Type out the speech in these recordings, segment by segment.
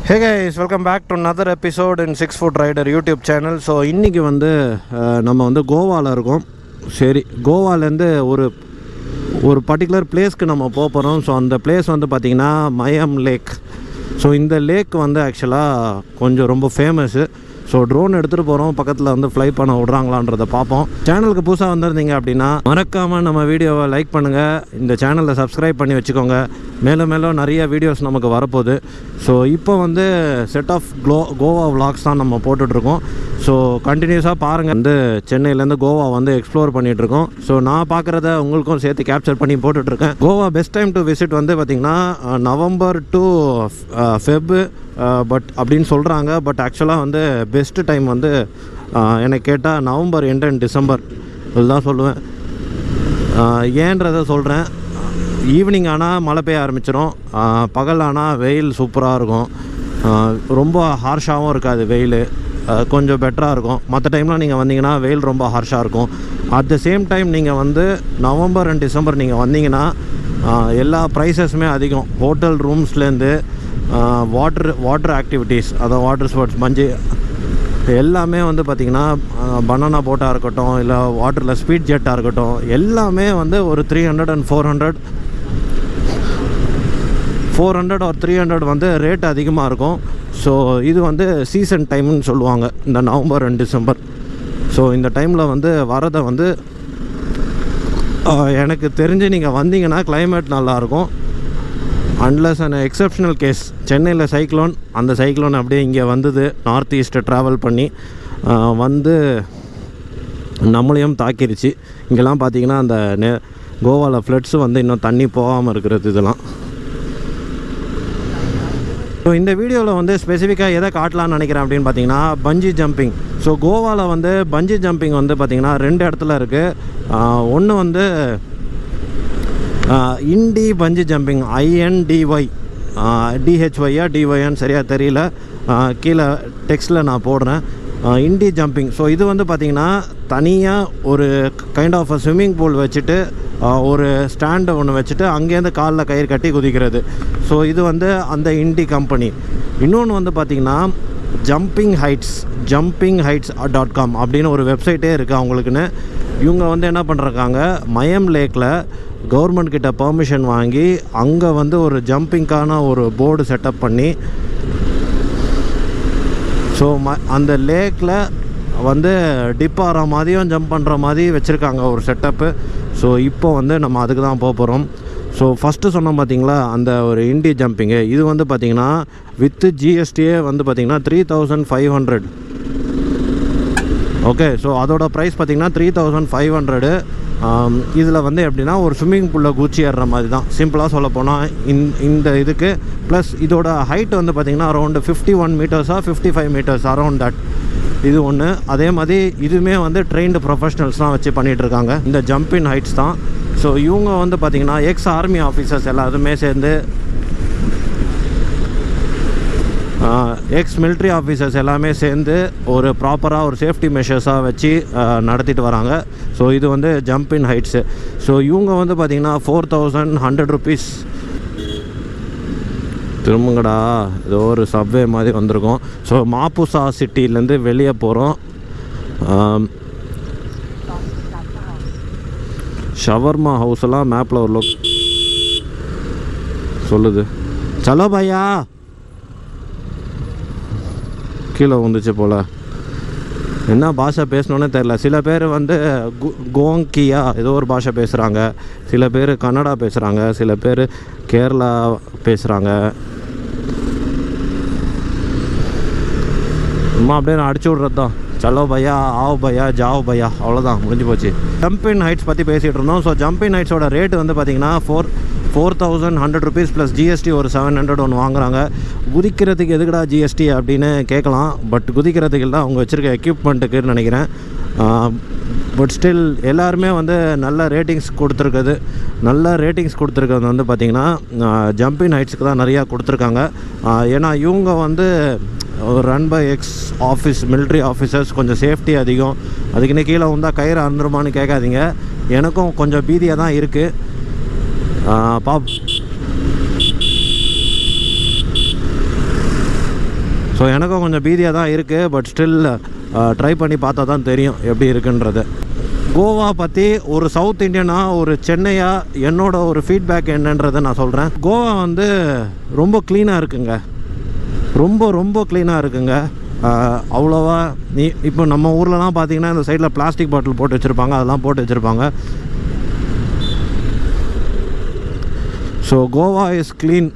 Hey guys, welcome back to another episode in 6FOOTRIDER YouTube channel. So இன்னைக்கு வந்து நம்ம வந்து கோவால இருக்கோம். சரி, கோவாலேருந்து ஒரு பர்டிகுலர் பிளேஸ்க்கு நம்ம போகிறோம். ஸோ அந்த பிளேஸ் வந்து பார்த்திங்கன்னா மயம் லேக். ஸோ இந்த லேக் வந்து ஆக்சுவலாக கொஞ்சம் ரொம்ப ஃபேமஸ்ஸு. ஸோ ட்ரோன் எடுத்துகிட்டு போகிறோம், பக்கத்தில் வந்து ஃப்ளை பண்ண விட்றாங்களான்றதை பார்ப்போம். சேனலுக்கு புதுசாக வந்திருந்தீங்க அப்படின்னா மறக்காமல் நம்ம வீடியோவை லைக் பண்ணுங்கள், இந்த சேனலை சப்ஸ்கிரைப் பண்ணி வச்சுக்கோங்க. மேலும் மேலும் நிறைய வீடியோஸ் நமக்கு வரப்போகுது. ஸோ இப்போ வந்து செட் ஆஃப் கோவா விலாக்ஸ் தான் நம்ம போட்டுட்ருக்கோம். ஸோ கண்டினியூஸாக பாருங்கள். வந்து சென்னையிலேருந்து கோவா வந்து எக்ஸ்ப்ளோர் பண்ணிகிட்ருக்கோம். ஸோ நான் பார்க்குறத உங்களுக்கும் சேர்த்து கேப்சர் பண்ணி போட்டுட்ருக்கேன். Goa best time to visit வந்து பார்த்திங்கன்னா நவம்பர் டு ஃபெப்பு பட் அப்படின்னு சொல்கிறாங்க. பட் ஆக்சுவலாக வந்து பெஸ்ட்டு டைம் வந்து எனக்கு கேட்டால் நவம்பர் எண்ட் அண்ட் டிசம்பர் இதுதான் சொல்லுவேன். ஏன்றதை சொல்கிறேன். ஈவினிங் ஆனால் மழை பெய்ய ஆரம்பிச்சிடும், பகல் ஆனால் வெயில் சூப்பராக இருக்கும். ரொம்ப ஹார்ஷாகவும் இருக்காது வெயில், கொஞ்சம் பெட்டராக இருக்கும். மற்ற டைம்லாம் நீங்கள் வந்தீங்கன்னா வெயில் ரொம்ப ஹார்ஷாக இருக்கும். அட் த சேம் டைம் நீங்கள் வந்து நவம்பர் அண்ட் டிசம்பர் நீங்கள் வந்தீங்கன்னா எல்லா ப்ரைஸஸுமே அதிகம். ஹோட்டல் ரூம்ஸ்லேருந்து வாட்டர் ஆக்டிவிட்டீஸ், அதாவது வாட்டர் ஸ்போர்ட்ஸ், பஞ்சி எல்லாமே வந்து பார்த்திங்கன்னா பனானா போட்டாக இருக்கட்டும், இல்லை வாட்டரில் ஸ்பீட் ஜெட்டாக இருக்கட்டும், எல்லாமே வந்து ஒரு 300 and 400 or 300 வந்து ரேட் அதிகமாக இருக்கும். ஸோ இது வந்து சீசன் டைம்னு சொல்லுவாங்க, இந்த நவம்பர் அண்ட் டிசம்பர். ஸோ இந்த டைமில் வந்து வரதை வந்து எனக்கு தெரிஞ்சு நீங்கள் வந்தீங்கன்னா கிளைமேட் நல்லாயிருக்கும். அன்லஸ் அண்ட் எக்ஸப்ஷனல் கேஸ் சென்னையில் சைக்ளோன், அந்த சைக்ளோன் அப்படியே இங்கே வந்தது, நார்த் ஈஸ்ட்டை ட்ராவல் பண்ணி வந்து நம்மளையும் தாக்கிடுச்சு. இங்கெல்லாம் பார்த்திங்கன்னா அந்த கோவாவில் ஃப்ளட்ஸு வந்து இன்னும் தண்ணி போகாமல் இருக்கிறது இதெல்லாம். ஸோ இந்த வீடியோவில் வந்து ஸ்பெசிஃபிக்காக எதை காட்டலான்னு நினைக்கிறேன் அப்படின்னு பார்த்தீங்கன்னா பஞ்சி ஜம்பிங். ஸோ கோவாவில் வந்து பஞ்சி ஜம்பிங் வந்து பார்த்திங்கன்னா 2 இடத்துல இருக்குது. ஒன்று வந்து இண்டி பஞ்சி ஜம்பிங், INDY, DHYயா டிஒய்ன்னு சரியாக தெரியல, கீழே டெக்ஸ்ட்டில் நான் போடுறேன். Indie jumping. ஸோ இது வந்து பார்த்திங்கன்னா தனியாக ஒரு கைண்ட் ஆஃப் ஸ்விம்மிங் பூல் வச்சுட்டு ஒரு ஸ்டாண்டை ஒன்று வச்சுட்டு அங்கேருந்து காலில் கயிறு கட்டி குதிக்கிறது. ஸோ இது வந்து அந்த இண்டி கம்பெனி. இன்னொன்று வந்து பார்த்திங்கன்னா jumpingheights.com அப்படின்னு ஒரு வெப்சைட்டே இருக்குது அவங்களுக்குன்னு. இவங்க வந்து என்ன பண்ணுறாங்க, மயம் லேக்கில் கவர்மெண்ட் கிட்ட பெர்மிஷன் வாங்கி அங்கே வந்து ஒரு ஜம்பிங்க்கான ஒரு போர்டு செட்டப் பண்ணி, ஸோ அந்த லேக்கில் வந்து டிப் ஆகிற மாதிரியும் ஜம்ப் பண்ணுற மாதிரி வச்சுருக்காங்க ஒரு செட்டப்பு. ஸோ இப்போ வந்து நம்ம அதுக்கு தான் போக போகிறோம். ஸோ ஃபஸ்ட்டு சொன்னோம் பார்த்திங்களா அந்த ஒரு இண்டி ஜம்பிங்கு, இது வந்து பார்த்திங்கன்னா வித்து ஜிஎஸ்டியே வந்து பார்த்திங்கன்னா 3500. ஓகே, ஸோ அதோட ப்ரைஸ் பார்த்திங்கன்னா 3500. இதில் வந்து எப்படின்னா ஒரு ஸ்விம்மிங் பூலில் குச்சி ஏறுற மாதிரி தான், சிம்பிளாக சொல்ல போனால் இந்த இதுக்கு. ப்ளஸ் இதோட ஹைட் வந்து பார்த்திங்கன்னா around 51 meters 55 meters around that. இது ஒன்று. அதே மாதிரி இதுவுமே வந்து ட்ரெயின்டு ப்ரொஃபஷ்னல்ஸ்லாம் வச்சு பண்ணிகிட்ருக்காங்க, இந்த ஜம்பின் ஹைட்ஸ் தான். ஸோ இவங்க வந்து பார்த்திங்கன்னா எக்ஸ் ஆர்மி ஆஃபீஸர்ஸ் எல்லாருமே சேர்ந்து, எக்ஸ் மிலிட்ரி ஆஃபீஸர்ஸ் எல்லாமே சேர்ந்து ஒரு ப்ராப்பராக ஒரு சேஃப்டி மெஷர்ஸாக வச்சு நடத்திட்டு வராங்க. ஸோ இது வந்து ஜம்பின் ஹைட்ஸு. ஸோ இவங்க வந்து பார்த்திங்கன்னா 4100 rupees. திரும்புங்கடா, ஏதோ ஒரு சப்வே மாதிரி வந்திருக்கோம். ஸோ மாப்புசா சிட்டிலேருந்து வெளியே போகிறோம். ஷவர்மா ஹவுஸ் எல்லாம் மேப்பில் ஒரு லோக் சொல்லுது. சலோ பையா, கீழே வந்துச்சு போல். என்ன பாஷை பேசணுன்னே தெரில. சில பேர் வந்து கோங்கியா ஏதோ ஒரு பாஷை பேசுகிறாங்க, சில பேர் கன்னடா பேசுகிறாங்க, சில பேர் கேரளா பேசுகிறாங்க. சும்மா அப்படியே நான் அடிச்சு விட்றது தான். சலோ பையா, ஆவ் பையா, ஜாவ் பையா, அவ்வளோதான், முடிஞ்சு போச்சு. ஜம்பின் ஹைட்ஸ் பற்றி பேசிகிட்டு இருந்தோம். ஸோ ஜம்பின் ஹைட்ஸோட ரேட்டு வந்து பார்த்திங்கன்னா 4100 rupees ப்ளஸ் ஜிஎஸ்டி ஒரு 700 ஒன்று வாங்குறாங்க. குதிக்கிறதுக்கு எதுக்குடா ஜிஎஸ்டி அப்படின்னு கேட்கலாம். பட் குதிக்கிறதுக்கு இல்லை, அவங்க வச்சுருக்க எக்யூப்மெண்ட்டுக்குன்னு நினைக்கிறேன். பட் ஸ்டில் எல்லாருமே வந்து நல்ல ரேட்டிங்ஸ் கொடுத்துருக்கிறது வந்து பார்த்திங்கன்னா ஜம்பின் ஹைட்ஸுக்கு தான் நிறையா கொடுத்துருக்காங்க. ஏன்னா இவங்க வந்து run by ex office military officers, கொஞ்சம் சேஃப்டி அதிகம். அதுக்குன்னு கீழே வந்தால் கயிறு அறுந்துருமான்னு கேட்காதீங்க, எனக்கும் கொஞ்சம் பீதியாக தான் இருக்குது. ஸோ எனக்கும் கொஞ்சம் பீதியாக தான் இருக்குது. பட் ஸ்டில் ட்ரை பண்ணி பார்த்தா தான் தெரியும் எப்படி இருக்குன்றது. கோவா பற்றி ஒரு சவுத் இண்டியனாக ஒரு சென்னையாக என்னோட ஒரு ஃபீட்பேக் என்னன்றதை நான் சொல்கிறேன். கோவா வந்து ரொம்ப க்ளீனாக இருக்குங்க, ரொம்ப க்ளீனாக இருக்குங்க. அவ்வளோவா இப்போ நம்ம ஊர்லலாம் பார்த்தீங்கன்னா இந்த சைடில் பிளாஸ்டிக் பாட்டில் போட்டு வச்சுருப்பாங்க, அதெல்லாம் போட்டு வச்சுருப்பாங்க. ஸோ கோவா இஸ் க்ளீன்,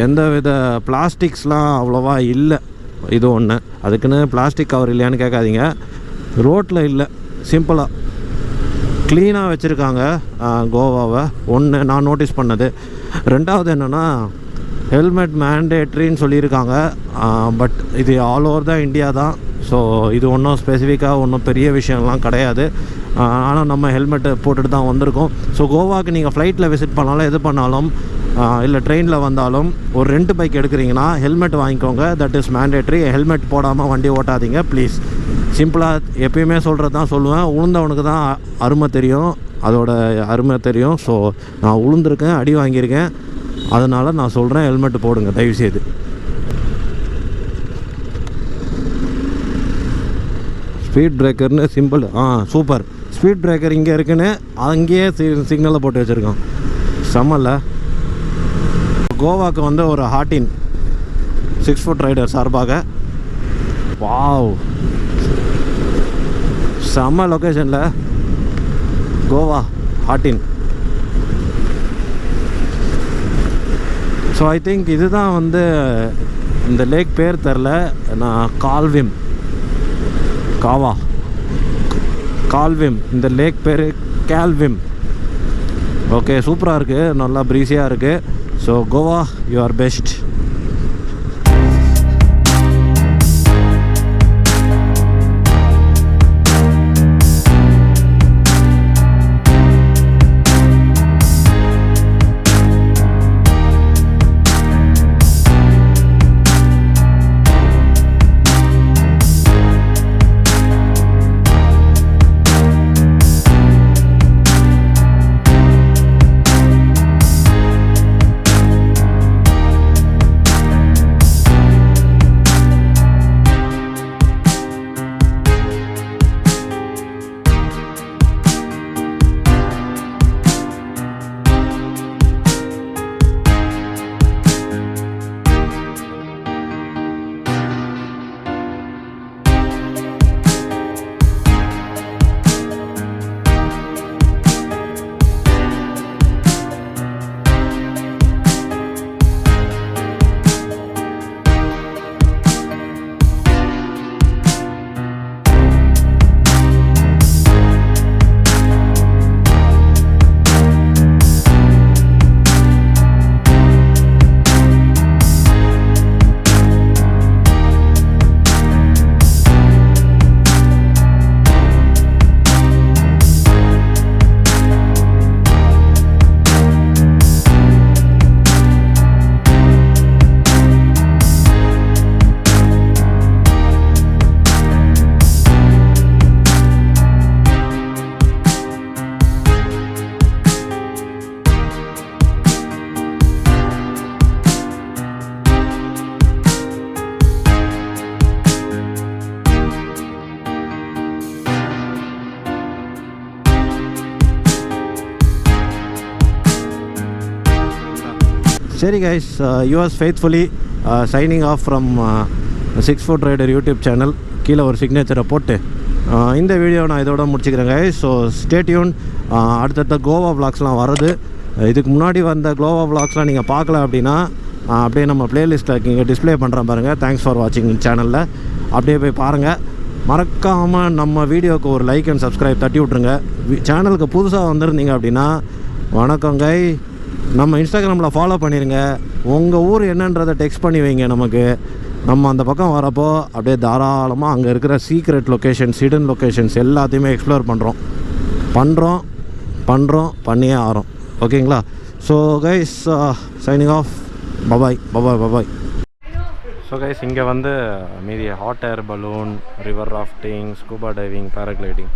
எந்த வித பிளாஸ்டிக்ஸ்லாம் அவ்வளோவா இல்லை. இது ஒன்று, அதுக்குன்னு பிளாஸ்டிக் கவர் இல்லையான்னு கேட்காதீங்க. ரோட்டில் இல்லை, சிம்பிளாக க்ளீனாக வச்சுருக்காங்க கோவாவை. ஒன்று நான் நோட்டீஸ் பண்ணது. ரெண்டாவது என்னென்னா ஹெல்மெட் மேண்டேட்ரின்னு சொல்லியிருக்காங்க. பட் இது ஆல் ஓவர் தான் இந்தியா தான். ஸோ இது ஒன்றும் ஸ்பெசிஃபிக்காக ஒன்றும் பெரிய விஷயம்லாம் கிடையாது. ஆனால் நம்ம ஹெல்மெட்டை போட்டுட்டு தான் வந்திருக்கோம். ஸோ கோவாவுக்கு நீங்கள் ஃப்ளைட்டில் விசிட் பண்ணாலும் எது பண்ணாலும் இல்லை ட்ரெயினில் வந்தாலும் ஒரு ரெண்ட் பைக் எடுக்கிறீங்கன்னா ஹெல்மெட் வாங்கிக்கோங்க. That is mandatory. ஹெல்மெட் போடாமல் வண்டி ஓட்டாதீங்க ப்ளீஸ். சிம்பிளாக எப்பயுமே சொல்கிறது தான் சொல்லுவேன். உளுந்தவனுக்கு தான் அருமை தெரியும், அதோட அருமை தெரியும். ஸோ நான் உளுந்திருக்கேன், அடி வாங்கியிருக்கேன், அதனால் நான் சொல்கிறேன் ஹெல்மெட் போடுங்க தயவுசெய்து. ஸ்பீட் பிரேக்கர்னு சிம்பிள். சூப்பர். ஸ்பீட் பிரேக்கர் இங்கே இருக்குன்னு அங்கேயே சிக்னலை போட்டு வச்சுருக்கோம். செம்மல்ல. கோவாவுக்கு வந்து ஒரு ஹார்டின் 6 ஃபுட் ரைடர் சார்பாக. வாவ், செம்ம லொக்கேஷனில் Goa heart. So I think இதுதான் வந்து இந்த லேக் பேர் தெரில. நான் கால்விம் இந்த லேக் பேர் கேல்விம். ஓகே, சூப்பராக இருக்குது, நல்லா ப்ரீஸியாக இருக்குது. So Goa, you are best. சரி guys, yours faithfully signing off from 6 foot rider YouTube channel. கீழே ஒரு சிக்னேச்சரை போட்டு இந்த வீடியோ நான் இதோட முடிச்சுக்கிறேன் கைஸ். So stay tune. அடுத்தடுத்த கோவா விளாக்ஸ்லாம் வருது. இதுக்கு முன்னாடி வந்த கோவா விளாக்ஸ்லாம் நீங்கள் பார்க்கல அப்படின்னா அப்படியே நம்ம ப்ளேலிஸ்ட்டில் இங்கே டிஸ்பிளே பண்ணுறேன் பாருங்கள். தேங்க்ஸ் ஃபார் வாட்சிங் சேனலில். அப்படியே போய் பாருங்கள். மறக்காமல் நம்ம வீடியோவுக்கு ஒரு லைக் அண்ட் சப்ஸ்கிரைப் தட்டி விட்ருங்க. சேனலுக்கு புதுசாக வந்திருந்தீங்க அப்படின்னா வணக்கங்க. நம்ம இன்ஸ்டாகிராமில் ஃபாலோ பண்ணிடுங்க. உங்கள் ஊர் என்னன்றதை டெக்ஸ்ட் பண்ணி வைங்க நமக்கு. நம்ம அந்த பக்கம் வரப்போ அப்படியே தாராளமாக அங்கே இருக்கிற சீக்ரெட் லொக்கேஷன்ஸ், ஹிடன் லொக்கேஷன்ஸ் எல்லாத்தையுமே எக்ஸ்ப்ளோர் பண்ணியே ஆகிறோம். ஓகேங்களா? So guys, signing off. Bye bye. So guys, இங்கே வந்து மீதி hot air balloon, river rafting, scuba diving, paragliding